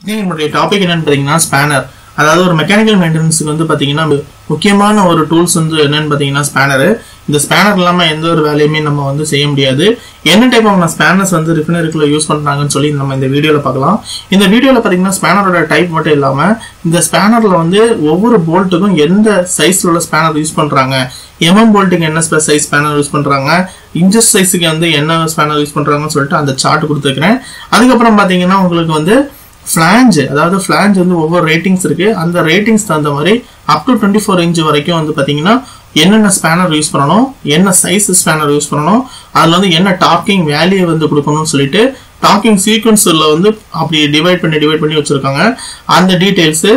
நம்மளுடைய டாபிக் என்னன்னு பாத்தீங்கன்னா ஸ்பேனர். அதாவது ஒரு மெக்கானிக்கல் மெயின்டெனன்ஸ்க்கு வந்து பாத்தீங்கன்னா முக்கியமான ஒரு டூல்ஸ் வந்து என்னன்னு பாத்தீங்கன்னா ஸ்பேனர். இந்த ஸ்பேனர் இல்லாம எந்த ஒரு வேலையுமே நம்ம வந்து செய்ய முடியாது. என்ன டைப் ஆஃப் ஸ்பேனர்ஸ் வந்து ரிஃபைனரிக்குள்ள யூஸ் பண்றாங்கன்னு சொல்லி நம்ம இந்த வீடியோல பார்க்கலாம். இந்த வீடியோல பாத்தீங்கன்னா ஸ்பேனரோட டைப் மட்டும் இல்லாம இந்த ஸ்பேனர்ல வந்து ஒவ்வொரு போல்ட்டுக்கும் எந்த சைஸ்ல உள்ள ஸ்பேனர் யூஸ் பண்றாங்க, போல்ட்டுக்கு என்ன சைஸ் ஸ்பேனர் யூஸ் பண்றாங்க, இன்ச்சஸ் சைஸுக்கு வந்து என்ன ஸ்பேனர் யூஸ் பண்றாங்கன்னு சொல்லிட்டு அந்த சார்ட் கொடுத்துருக்கிறேன். அதுக்கப்புறம் பாத்தீங்கன்னா உங்களுக்கு வந்து ஃபிளாஞ்ச், அதாவது ஃபிளாஞ்ச் வந்து ஒவ்வொரு ரேட்டிங்ஸ் இருக்கு. அந்த ரேட்டிங்ஸ் தகுந்த மாதிரி அப் டு 24 இன்ச் வரைக்கும் வந்து பாத்தீங்கன்னா என்னென்ன ஸ்பேனர் யூஸ் பண்ணணும், என்ன சைஸ் ஸ்பேனர் யூஸ் பண்ணணும், அதுல வந்து என்ன டார்க்கிங் வேல்யூ வந்து கொடுக்கணும்னு சொல்லிட்டு டார்க்கிங் சீக்வன்ஸ்ல வந்து அப்படி டிவைட் பண்ணி வச்சிருக்காங்க. அந்த டீடைல்ஸ்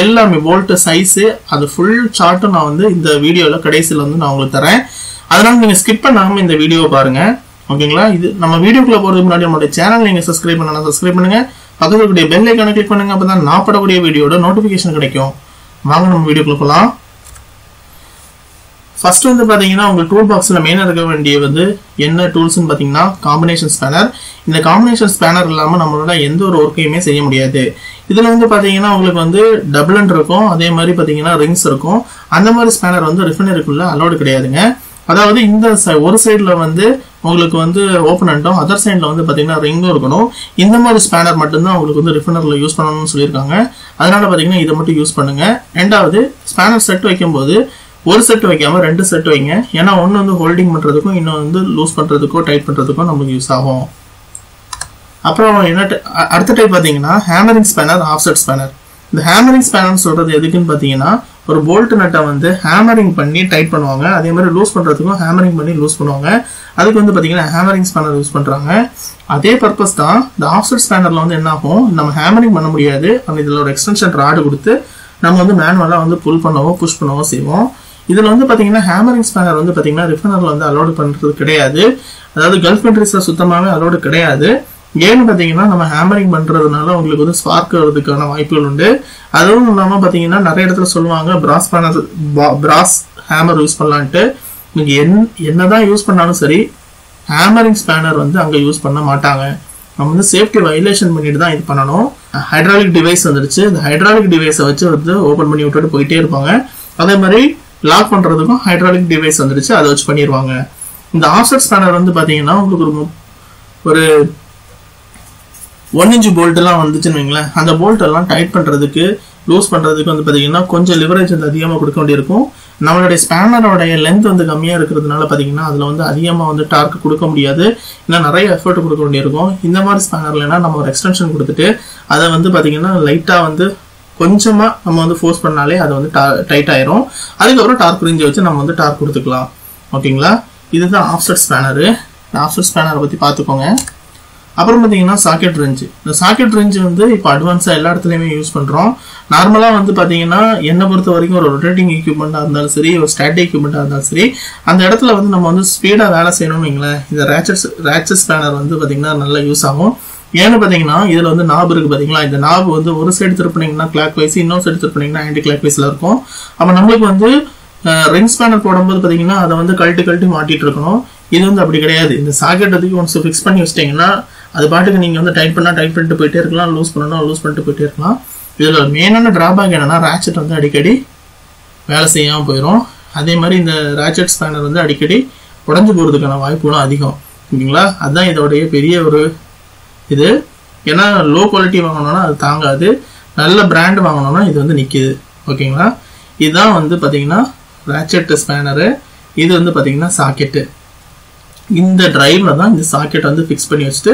எல்லாமே போல்ட் சைஸ் அது ஃபுல் சார்ட்டும் நான் வந்து இந்த வீடியோல கடைசியில் வந்து நான் உங்களுக்கு தரேன். அதனால நீங்க ஸ்கிப் பண்ணாம இந்த வீடியோவை பாருங்க. ஓகேங்களா? இது நம்ம வீடியோக்குள்ள போறதுக்கு முன்னாடி நம்மளுடைய சேனல் நீங்க சப்ஸ்கிரைப் பண்ணலாம், சப்ஸ்கிரைப் பண்ணுங்க. பக்கத்துல கூடிய பெல் ஐகானை கிளிக் பண்ணுங்க. அப்பதான் நான் போடக்கூடிய வீடியோட நோட்டிபிகேஷன் கிடைக்கும். வாங்க நம்ம வீடியோக்குள்ள போலாம். ஃபர்ஸ்ட் வந்து பாத்தீங்கன்னா உங்க டூல் பாக்ஸ்ல மெயினா இருக்க வேண்டிய வந்து என்ன டூல்ஸ்னு பாத்தீங்கன்னா காம்பினேஷன் ஸ்பேனர். இந்த காம்பினேஷன் ஸ்பேனர் இல்லாம நம்மளோட எந்த ஒரு ஒர்க்கையுமே செய்ய முடியாது. இதுல வந்து பாத்தீங்கன்னா உங்களுக்கு வந்து டபுள் எண்ட் இருக்கும், அதே மாதிரி பாத்தீங்கன்னா ரிங்ஸ் இருக்கும். அந்த மாதிரி ஸ்பேனர் வந்து ரிஃபைனரிக்குள்ள அலோடு கிடையாதுங்க. அதாவது இந்த ஒரு சைடுல வந்து உங்களுக்கு வந்து ஓப்பனண்ட்டும் அதர் சைட்ல வந்து பாத்தீங்கன்னா ரிங்கும் இருக்கணும். இந்த மாதிரி ஸ்பேனர் மட்டும்தான் உங்களுக்கு வந்து ரிஃபைனர்ல யூஸ் பண்ணணும்னு சொல்லியிருக்காங்க. அதனால பாத்தீங்கன்னா இதை மட்டும் யூஸ் பண்ணுங்க. ரெண்டாவது ஸ்பேனர் செட் வைக்கும் போது ஒரு செட் வைக்காம 2 செட் வைங்க. ஏன்னா ஒன்னு வந்து ஹோல்டிங் பண்றதுக்கும் இன்னும் வந்து லூஸ் பண்றதுக்கோ டைட் பண்றதுக்கும் நமக்கு யூஸ் ஆகும். அப்புறம் என்ன அடுத்த டைப் பாத்தீங்கன்னா ஹேமரிங் ஸ்பேனர், ஆஃப்செட் ஸ்பேனர். இந்த ஹேமரிங் ஸ்பேனர் சொல்றது எதுக்குன்னு பாத்தீங்கன்னா ஒரு போல்ட் நட்டை வந்து ஹேமரிங் பண்ணி டைட் பண்ணுவாங்க, அதே மாதிரி லூஸ் பண்றதுக்கும் ஹேமரிங் பண்ணி லூஸ் பண்ணுவாங்க. அதுக்கு வந்து பாத்தீங்கன்னா ஹேமரிங் ஸ்பேனர் யூஸ் பண்றாங்க. அதே பர்பஸ் தான் இந்த ஆஃப்செட் ஸ்பேனர்ல வந்து என்ன ஆகும், நம்ம ஹேமரிங் பண்ண முடியாது, நம்ம இதுல ஒரு எக்ஸ்டென்ஷன் ராடு கொடுத்து நம்ம வந்து மேனுவலா வந்து புல் பண்ணவோ புஷ் பண்ணவோ செய்வோம். இதுல வந்து பாத்தீங்கன்னா ஹேமரிங் ஸ்பேனர் வந்து பாத்தீங்கன்னா ரிஃபைனர்ல வந்து அலோடு பண்றது கிடையாது. அதாவது கல்ஃப் கண்ட்ரீஸ்ல சுத்தமாவே அலோடு கிடையாது. ஏன்னு பாத்தீங்கன்னா நம்ம ஹேமரிங் பண்றதுனால உங்களுக்கு வந்து ஸ்பார்க் வர்றதுக்கான வாய்ப்புகள் உண்டு. அதுவும் இல்லாம பாத்தீங்கன்னா நிறைய இடத்துல சொல்லுவாங்க பிராஸ் ஹேமர் யூஸ் பண்ணலான்ட்டு. நீங்க என்னதான் யூஸ் பண்ணாலும் சரி ஹேமரிங் ஸ்பேனர் வந்து அங்க யூஸ் பண்ண மாட்டாங்க. நம்ம வந்து சேஃப்டி வயலேஷன் பண்ணிட்டு தான் இது பண்ணணும். ஹைட்ராலிக் டிவைஸ் வந்துருச்சு. இந்த ஹைட்ராலிக் டிவைஸை வச்சு வந்து ஓபன் பண்ணி விட்டுட்டு போயிட்டே இருப்பாங்க. அதே மாதிரி லாக் பண்றதுக்கும் ஹைட்ராலிக் டிவைஸ் வந்துருச்சு, அதை வச்சு பண்ணிடுவாங்க. இந்த ஆஃப்செட் ஸ்பேனர் வந்து பாத்தீங்கன்னா உங்களுக்கு ஒரு 1 இன்ச் போல்ட் எல்லாம் வந்துச்சுன்னு வைங்களேன், அந்த போல்ட் எல்லாம் டைட் பண்றதுக்கு லூஸ் பண்றதுக்கு வந்து பாத்தீங்கன்னா கொஞ்சம் லிவரேஜ் வந்து அதிகமாக கொடுக்க வேண்டியிருக்கும். நம்மளுடைய ஸ்பேனரோடைய லென்த் வந்து கம்மியா இருக்கிறதுனால பாத்தீங்கன்னா அதுல வந்து அதிகமா வந்து டார்க் கொடுக்க முடியாது, ஏன்னா நிறைய எஃபர்ட் கொடுக்க வேண்டியிருக்கும். இந்த மாதிரி ஸ்பேனர்லன்னா நம்ம ஒரு எக்ஸ்டென்ஷன் கொடுத்துட்டு அதை வந்து பாத்தீங்கன்னா லைட்டா வந்து கொஞ்சமா நம்ம வந்து ஃபோர்ஸ் பண்ணாலே அது வந்து டைட் ஆயிரும். அதுக்கப்புறம் டார்க் ரேஞ்ச் வச்சு நம்ம வந்து டார்க் கொடுத்துக்கலாம். ஓகேங்களா? இதுதான் ஆஃப்செட் ஸ்பேனர். ஆஃப்செட் ஸ்பேனரை பத்தி பாத்துக்கோங்க. அப்புறம் பாத்தீங்கன்னா சாக்கெட் ரேஞ்ச். இந்த சாக்கெட் ரேஞ்ச் வந்து இப்போ அட்வான்ஸா எல்லா இடத்துலயுமே யூஸ் பண்றோம். நார்மலா வந்து பாத்தீங்கன்னா என்ன பொறுத்த வரைக்கும் ஒரு ரொட்டேட்டிங் எக்யூப்மெண்டா இருந்தாலும் சரி, ஒரு ஸ்டாட்டிக் எக்யூப்மெண்டா இருந்தாலும் சரி, அந்த இடத்துல வந்து நம்ம வந்து ஸ்பீடா வேலை செய்யணும்னு வைங்களேன், இந்த ரேச்சட் ஸ்பேனர் வந்து பாத்தீங்கன்னா நல்லா யூஸ் ஆகும். ஏன்னு பாத்தீங்கன்னா இதுல வந்து நாப் இருக்கு பாத்தீங்களா, இந்த நாப் வந்து ஒரு சைடு திருப்பினீங்கன்னா கிளாக் வைஸ், இன்னொரு சைடு திருப்பினீங்கன்னா ஆன்டி கிளாக் வைஸ்ல இருக்கும். அப்ப நம்மளுக்கு வந்து ரிங் ஸ்பேனர் போடும்போது பாத்தீங்கன்னா அதை வந்து கழட்டி மாட்டிட்டு இருக்கணும். இது வந்து அப்படி கிடையாது. இந்த சாக்கெட் அதுக்கு ஒன்ஸ் ஃபிக்ஸ் பண்ணி வச்சிட்டீங்கன்னா அது பாட்டுக்கு நீங்க வந்து டைட் பண்ணிட்டு போயிட்டே இருக்கலாம், லூஸ் பண்ணிட்டு போயிட்டே இருக்கலாம். இதுல மெயினான டிராபேக் என்னன்னா ராச்செட் வந்து அடிக்கடி வேலை செய்யாம போயிடும். அதே மாதிரி இந்த ராச்செட் ஸ்பேனர் வந்து அடிக்கடி உடஞ்சு போறதுக்கான வாய்ப்புகளும் அதிகம். ஓகேங்களா? அதுதான் இதோடைய பெரிய ஒரு இது. ஏன்னா லோ குவாலிட்டி வாங்கணும்னா அது தாங்காது, நல்ல பிராண்ட் வாங்கணும்னா இது வந்து நிக்குது. ஓகேங்களா? இதுதான் வந்து பாத்தீங்கன்னா ராச்செட் ஸ்பேனரு. இது வந்து பாத்தீங்கன்னா சாக்கெட்டு. இந்த டிரைவ்ல தான் இந்த சாக்கெட் வந்து ஃபிக்ஸ் பண்ணி வச்சுட்டு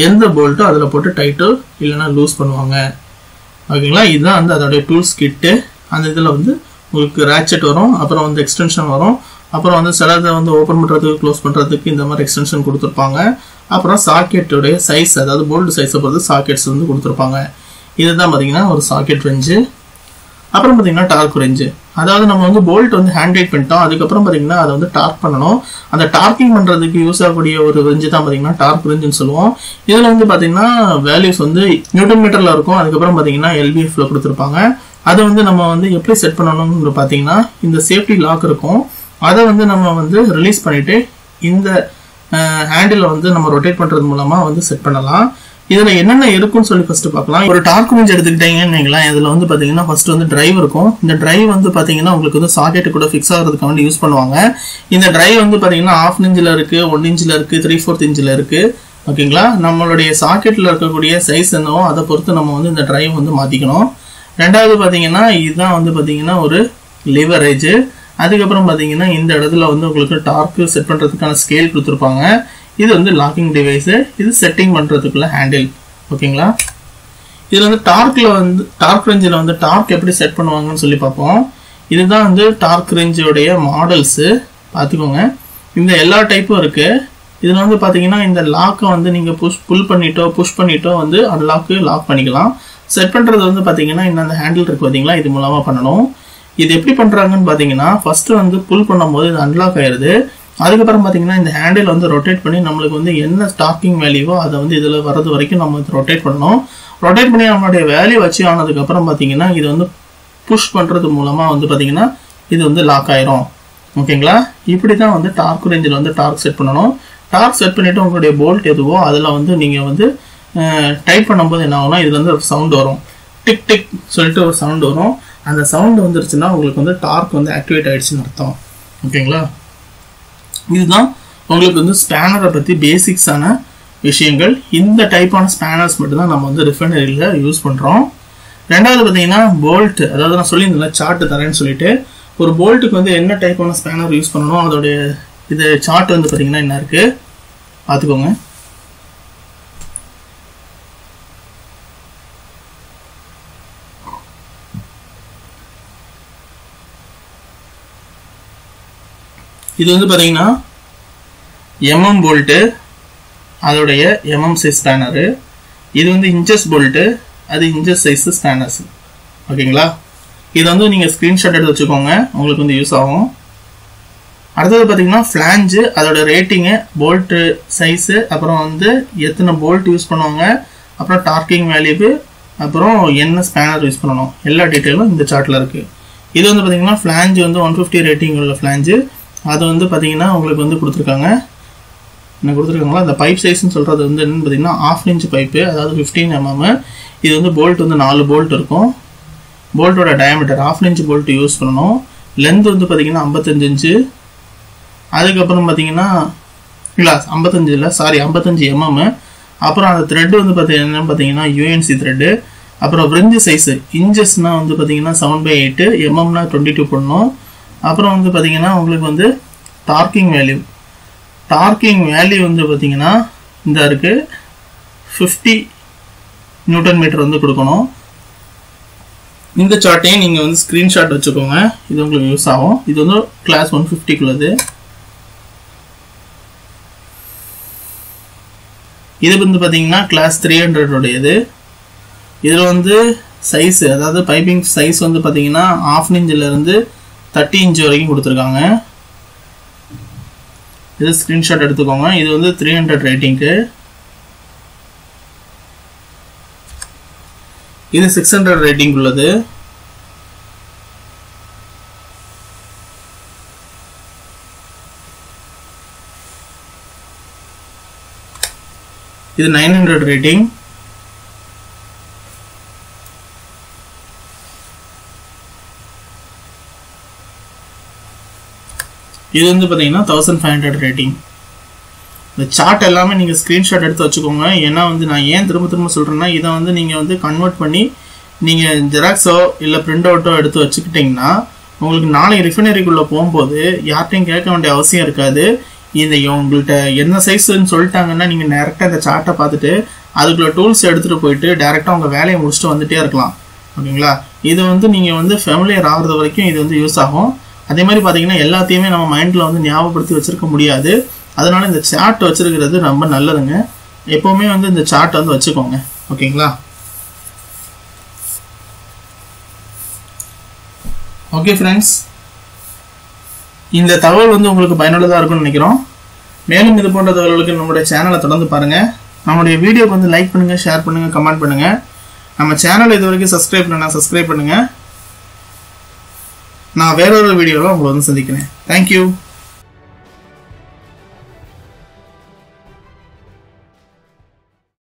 எந்த போல்ட்டோ அதில் போட்டு டைட்டோ இல்லைன்னா லூஸ் பண்ணுவாங்க. ஓகேங்களா? இதுதான் வந்து அதோடைய டூல்ஸ் கிட்டு. அந்த இதில் வந்து உங்களுக்கு ரேச்செட் வரும், அப்புறம் வந்து எக்ஸ்டென்ஷன் வரும், அப்புறம் வந்து சிலதை வந்து ஓப்பன் பண்ணுறதுக்கு க்ளோஸ் பண்ணுறதுக்கு இந்த மாதிரி எக்ஸ்டென்ஷன் கொடுத்துருப்பாங்க. அப்புறம் சாக்கெட்டோடைய சைஸ், அதாவது போல்ட் சைஸை பொறுத்து சாக்கெட்ஸ் வந்து கொடுத்துருப்பாங்க. இதுதான் பார்த்தீங்கன்னா ஒரு சாக்கெட் ரேஞ்சு. அப்புறம் பார்த்தீங்கன்னா டார்க் ரேஞ்சு. அதாவது நம்ம வந்து போல்ட் வந்து ஹேண்ட் டைட் பண்ணிட்டோம், அதுக்கப்புறம் பார்த்தீங்கன்னா அதை வந்து டார்க் பண்ணணும். அந்த டார்க்கிங் பண்ணுறதுக்கு யூஸ் ஆகக்கூடிய ஒரு ரேஞ்சு தான் பார்த்தீங்கன்னா டார்க் ரேஞ்சுன்னு சொல்லுவோம். இதில் வந்து பார்த்தீங்கன்னா வேல்யூஸ் வந்து நியூட்டன் மீட்டரில் இருக்கும். அதுக்கப்புறம் பார்த்தீங்கன்னா LBFல கொடுத்துருப்பாங்க. அதை வந்து நம்ம வந்து எப்படி செட் பண்ணணும்னு பார்த்தீங்கன்னா இந்த சேஃப்டி லாக் இருக்கும், அதை வந்து நம்ம வந்து ரிலீஸ் பண்ணிட்டு இந்த ஹேண்டில் வந்து நம்ம ரொட்டேட் பண்ணுறது மூலமாக வந்து செட் பண்ணலாம். இதுல என்னென்ன இருக்குன்னு சொல்லி ஃபர்ஸ்ட் பார்க்கலாம். ஒரு டார்க் ரேஞ்ச் எடுத்துக்கிட்டீங்கன்னு வைங்களேன், இதுல வந்து பாத்தீங்கன்னா ஃபர்ஸ்ட் வந்து டிரைவ் இருக்கும். இந்த டிரைவ் வந்து பாத்தீங்கன்னா உங்களுக்கு வந்து சாக்கெட் கூட ஃபிக்ஸ் ஆகிறதுக்கு வந்து யூஸ் பண்ணுவாங்க. இந்த டிரைவ் வந்து பாத்தீங்கன்னா 1/2 இன்ச்ல இருக்கு, 1 இன்ச்ல இருக்கு, 3/4 இன்ச்ல இருக்கு. ஓகேங்களா, நம்மளுடைய சாக்கெட்ல இருக்கக்கூடிய சைஸ் என்னவோ அதை பொறுத்து நம்ம வந்து இந்த டிரைவ் வந்து மாத்திக்கணும். ரெண்டாவது பாத்தீங்கன்னா இதுதான் வந்து பாத்தீங்கன்னா ஒரு லிவரேஜ். அதுக்கப்புறம் பாத்தீங்கன்னா இந்த இடத்துல வந்து உங்களுக்கு டார்க் செட் பண்றதுக்கான ஸ்கேல் கொடுத்துருப்பாங்க. இது வந்து லாக்கிங் டிவைஸ், இது செட்டிங் பண்றதுக்குள்ள ஹேண்டில். ஓகேங்களா, இதுல வந்து டார்க்ல வந்து டார்க் ரேஞ்சில் வந்து டார்க் எப்படி செட் பண்ணுவாங்கன்னு சொல்லி பார்ப்போம். இதுதான் வந்து டார்க் ரேஞ்சோடைய மாடல்ஸ். பார்த்துக்கோங்க, இந்த எல்லா டைப்பும் இருக்கு. இதுல வந்து பாத்தீங்கன்னா இந்த லாக்கை வந்து நீங்க புல் பண்ணிட்டோ வந்து அன்லாக்கு லாக் பண்ணிக்கலாம். செட் பண்றது வந்து பாத்தீங்கன்னா இந்த ஹேண்டில் இருக்கு பாத்தீங்களா, இது மூலமா பண்ணணும். இது எப்படி பண்றாங்கன்னு பாத்தீங்கன்னா ஃபர்ஸ்ட் வந்து புல் பண்ணும்போது இது அன்லாக் ஆயிருது. அதுக்கப்புறம் பாத்தீங்கன்னா இந்த ஹேண்டில் வந்து ரொட்டேட் பண்ணி நம்மளுக்கு வந்து என்ன ஸ்டாக்கிங் வேல்யூவோ அதை வந்து இதுல வரது வரைக்கும் நம்ம ரொட்டேட் பண்ணணும். ரொட்டேட் பண்ணி நம்மளுடைய வேல்யூ வச்சு ஆனதுக்கு அப்புறம் பாத்தீங்கன்னா இது வந்து புஷ் பண்றது மூலமா வந்து பாத்தீங்கன்னா இது வந்து லாக் ஆயிரும். ஓகேங்களா, இப்படிதான் வந்து டார்க் ரேஞ்சில் வந்து டார்க் செட் பண்ணணும். டார்க் செட் பண்ணிட்டு உங்களுடைய போல்ட் எதுவோ அதுல வந்து நீங்க வந்து டைப் பண்ணும்போது என்ன ஆகும்னா இதுல வந்து ஒரு சவுண்ட் வரும், டிக் டிக் சொல்லிட்டு ஒரு சவுண்ட் வரும். அந்த சவுண்ட் வந்துருச்சுன்னா உங்களுக்கு வந்து டார்க் வந்து ஆக்டிவேட் ஆயிடுச்சுன்னு அர்த்தம். ஓகேங்களா, இதுதான் உங்களுக்கு வந்து ஸ்பேனரை பத்தி பேசிக்ஸான விஷயங்கள். இந்த டைப்பான ஸ்பேனர்ஸ் மட்டும்தான் நம்ம வந்து ரிஃபைனரியில யூஸ் பண்றோம். ரெண்டாவது பாத்தீங்கன்னா போல்ட், அதாவது நான் சொல்லியிருந்தேன் சார்ட் தரேன்னு சொல்லிட்டு, ஒரு போல்ட்டுக்கு வந்து என்ன டைப்பான ஸ்பேனர் யூஸ் பண்ணணும் அதோடைய இது சார்ட் வந்து பாத்தீங்கன்னா என்ன இருக்கு பார்த்துக்கோங்க. இது வந்து பாத்தீங்கன்னா mm போல்ட்டு, அதோடைய mm சைஸ் ஸ்பேனரு. இது வந்து இன்ச்சஸ் போல்ட்டு, அது இன்ச்சஸ் சைஸ் ஸ்பேனர்ஸ். ஓகேங்களா, இது வந்து நீங்க ஸ்கிரீன்ஷாட் எடுத்து வச்சுக்கோங்க, உங்களுக்கு வந்து யூஸ் ஆகும். அடுத்தது பாத்தீங்கன்னா ஃபிளாஞ்சு, அதோட ரேட்டிங்கு, போல்ட்டு சைஸு, அப்புறம் வந்து எத்தனை போல்ட் யூஸ் பண்ணுவாங்க, அப்புறம் டார்க்கிங் வேல்யூ, அப்புறம் என்ன ஸ்பேனர் யூஸ் பண்ணணும், எல்லா டீட்டெயிலும் இந்த சார்ட்ல இருக்கு. இது வந்து பாத்தீங்கன்னா ஃபிளாஞ்சு வந்து 150 ரேட்டிங் உள்ள ஃபிளாஞ்சு. அது வந்து பாத்தீங்கன்னா உங்களுக்கு வந்து கொடுத்துருக்காங்க. என்ன கொடுத்துருக்காங்களா, அந்த பைப் சைஸ்ன்னு சொல்றது வந்து என்னன்னு பாத்தீங்கன்னா 1/2 இன்ச் பைப்பு, அதாவது 15 mm. இது வந்து போல்ட் வந்து 4 போல்ட் இருக்கும். போல்ட்டோட டயாமீட்டர் 1/2 இன்ச் போல்ட் யூஸ் பண்ணணும். லென்த் வந்து பாத்தீங்கன்னா 55 இன்ச்சு. அதுக்கப்புறம் பாத்தீங்கன்னா 55 mm. அப்புறம் அந்த த்ரெட் வந்து பாத்தீங்கன்னா UNC த்ரெட். அப்புறம் ஃப்ரிஞ்ச் சைஸ் இன்ச்சஸ்னா வந்து பாத்தீங்கன்னா 7/8, mmனா 22 பண்ணணும். அப்புறம் வந்து பாத்தீங்கன்னா உங்களுக்கு வந்து டார்க்கிங் வேல்யூ வந்து பாத்தீங்கன்னா இந்த இருக்கு 50 நியூட்டன் மீட்டர் வந்து கொடுக்கணும். இந்த சார்ட்டையும் நீங்க வந்து ஸ்கிரீன்ஷாட் வச்சுக்கோங்க, இது உங்களுக்கு யூஸ் ஆகும். இது வந்து கிளாஸ் 150 குள்ளது. இது வந்து பாத்தீங்கன்னா கிளாஸ் 300 உடையது. இதுல வந்து சைஸ், அதாவது பைப்பிங் சைஸ் வந்து பாத்தீங்கன்னா 1/2 இன்ச்ல இருந்து 30 இன்ச் வரைக்கும் கொடுத்துருக்காங்க. இது ஸ்கிரீன்ஷாட் எடுத்துக்கோங்க. இது வந்து 300 ரேட்டிங்க்கு. இது 600 ரேட்டிங் உள்ளது. இது 900 ரேட்டிங். இது வந்து பாத்தீங்கன்னா 1500 ரேட்டிங். இந்த சார்ட் எல்லாமே நீங்க ஸ்கிரீன்ஷாட் எடுத்து வச்சுக்கோங்க. ஏன்னா வந்து நான் ஏன் திரும்ப சொல்றேன்னா, இதை வந்து நீங்க வந்து கன்வெர்ட் பண்ணி நீங்க ஜெராக்ஸோ இல்ல பிரிண்ட் அவுட்டோ எடுத்து வச்சுக்கிட்டீங்கன்னா உங்களுக்கு நாளை ரிஃபைனரிக்குள்ள போகும்போது யார்ட்டையும் கேட்க வேண்டிய அவசியம் இருக்காது. இந்த உங்கள்கிட்ட என்ன சைஸ்ன்னு சொல்லிட்டாங்கன்னா நீங்க டைரக்டா இந்த சார்ட்டை பார்த்துட்டு அதுக்குள்ள டூல்ஸ் எடுத்துட்டு போயிட்டு டைரக்டா உங்க வேலையை முடிச்சுட்டு வந்துட்டே இருக்கலாம். ஓகேங்களா, இது வந்து நீங்க வந்து ஃபெமிலியர் ஆகிறது வரைக்கும் இது வந்து யூஸ் ஆகும். அதே மாதிரி பாத்தீங்கன்னா எல்லாத்தையுமே நம்ம மைண்ட்ல வந்து ஞாபகப்படுத்தி வச்சிருக்க முடியாது. அதனால இந்த சார்ட் வச்சிருக்கிறது ரொம்ப நல்லதுங்க. எப்பவுமே வந்து இந்த சார்ட் வந்து வச்சுக்கோங்க. ஓகேங்களா, ஓகே ஃப்ரெண்ட்ஸ், இந்த தகவல் வந்து உங்களுக்கு பயனுள்ளதாக இருக்கும்னு நினைக்கிறோம். மேலும் இது போன்ற தகவல்களுக்கு நம்மளுடைய சேனலை தொடர்ந்து பாருங்க. நம்மளுடைய வீடியோக்கு வந்து லைக் பண்ணுங்க, ஷேர் பண்ணுங்க, கமெண்ட் பண்ணுங்க. நம்ம சேனல் இது வரைக்கும் சப்ஸ்கிரைப் பண்ணா சப்ஸ்கிரைப் பண்ணுங்க. நான் வேற ஒரு வீடியோவில் உங்களை வந்து சந்திக்கிறேன். தேங்க்யூ.